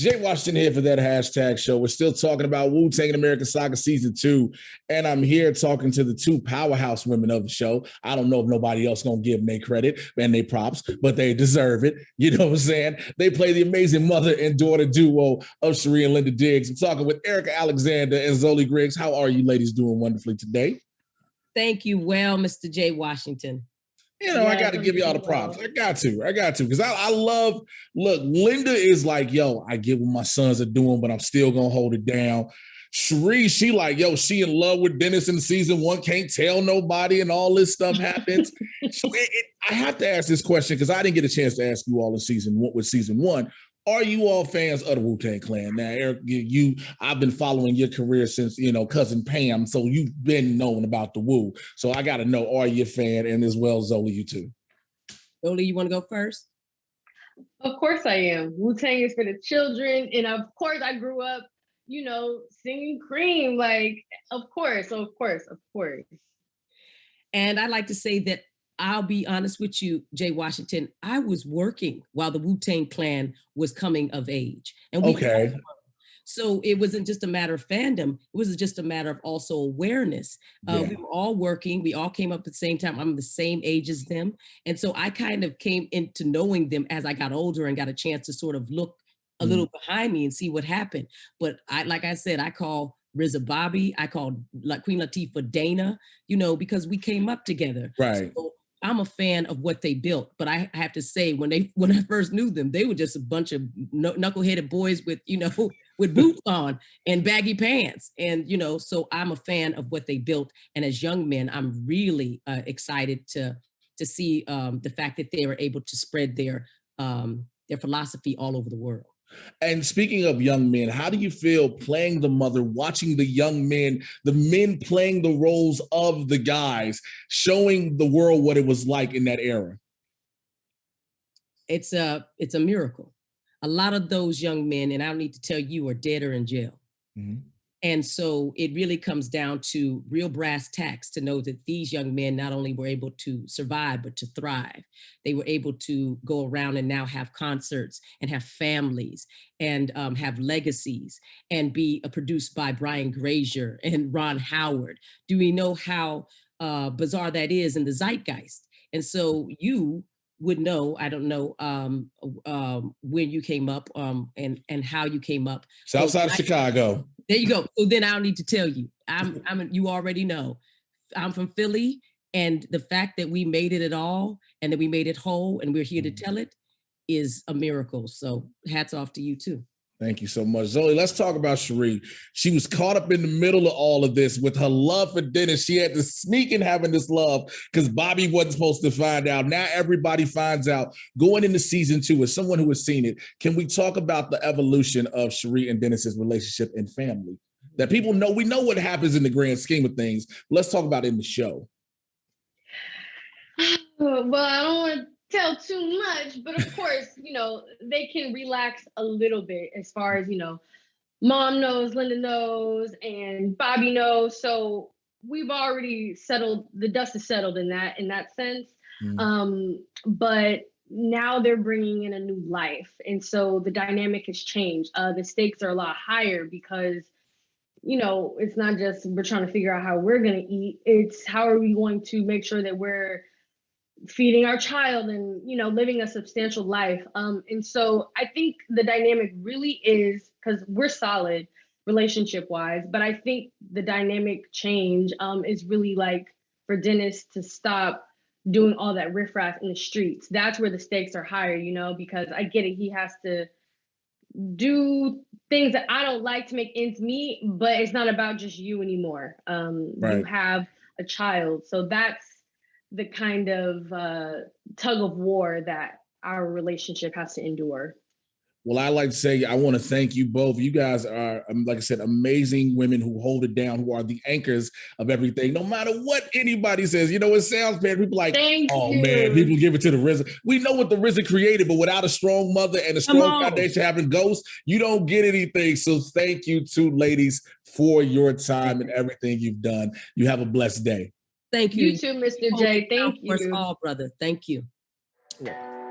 Jay Washington here for that hashtag show. We're still talking about Wu-Tang and American Saga Season 2. And I'm here talking to the two powerhouse women of the show. I don't know if nobody else going to give them their credit and their props, but they deserve it. You know what I'm saying? They play the amazing mother and daughter duo of Cherie and Linda Diggs. I'm talking with Erika Alexander and Zolee Griggs. How are you ladies doing wonderfully today? Thank you. Well, Mr. Jay Washington. You know, I got to give y'all the props. I got to, because I love, look, Linda is like, yo, I get what my sons are doing, but I'm still going to hold it down. Cherie, she like, yo, she in love with Dennis in season 1, can't tell nobody, and all this stuff happens. So I have to ask this question because I didn't get a chance to ask you all in season 1. Are you all fans of the Wu-Tang Clan? Now, Eric, I've been following your career since, Cousin Pam, so you've been knowing about the Wu. So I got to know, are you a fan? And as well, Zolee, you too. Zolee, you want to go first? Of course I am. Wu-Tang is for the children. And of course I grew up, singing Cream. Like, of course. And I'd like to say that I'll be honest with you, Jay Washington, I was working while the Wu-Tang Clan was coming of age. And so it wasn't just a matter of fandom. It was just a matter of also awareness. We were all working. We all came up at the same time. I'm the same age as them. And so I kind of came into knowing them as I got older and got a chance to sort of look a little behind me and see what happened. But like I said, I call RZA Bobby. I call Queen Latifah Dana, because we came up together. Right. So I'm a fan of what they built, but I have to say, when I first knew them, they were just a bunch of knuckleheaded boys with, with boots on and baggy pants. And, so I'm a fan of what they built. And as young men, I'm really excited to see the fact that they were able to spread their philosophy all over the world. And speaking of young men, how do you feel playing the mother, watching the young men, the men playing the roles of the guys, showing the world what it was like in that era? It's a miracle. A lot of those young men, and I don't need to tell you, are dead or in jail. Mm-hmm. And so it really comes down to real brass tacks to know that these young men not only were able to survive, but to thrive. They were able to go around and now have concerts and have families and have legacies and be produced by Brian Grazer and Ron Howard. Do we know how bizarre that is in the zeitgeist? And so you would know, I don't know when you came up and how you came up. South side of Chicago. There you go. So then I don't need to tell you. You already know. I'm from Philly, and the fact that we made it at all and that we made it whole and we're here to tell it is a miracle. So hats off to you too. Thank you so much. Zolee, let's talk about Cherie. She was caught up in the middle of all of this with her love for Dennis. She had to sneak in having this love because Bobby wasn't supposed to find out. Now everybody finds out. Going into season 2, as someone who has seen it, can we talk about the evolution of Cherie and Dennis's relationship and family? That people know, we know what happens in the grand scheme of things. Let's talk about it in the show. Well, I don't want to tell too much, but of course, they can relax a little bit as far as, mom knows, Linda knows, and Bobby knows. So we've already settled, the dust is settled in that sense. But now they're bringing in a new life. And so the dynamic has changed. The stakes are a lot higher because, it's not just we're trying to figure out how we're going to eat. It's how are we going to make sure that we're feeding our child and, living a substantial life. And so I think the dynamic really is, because we're solid relationship wise, but I think the dynamic change is really like for Dennis to stop doing all that riffraff in the streets. That's where the stakes are higher, because I get it. He has to do things that I don't like to make ends meet, but it's not about just you anymore. Right. You have a child. So that's the kind of tug of war that our relationship has to endure. Well, I like to say, I want to thank you both. You guys are, like I said, amazing women who hold it down, who are the anchors of everything. No matter what anybody says, it sounds bad. People like, man, people give it to the RZA. We know what the RZA created, but without a strong mother and a strong foundation having ghosts, you don't get anything. So thank you two ladies for your time and everything you've done. You have a blessed day. Thank you. You too, Mr. J. Thank you. For us all, brother. Thank you. Yeah.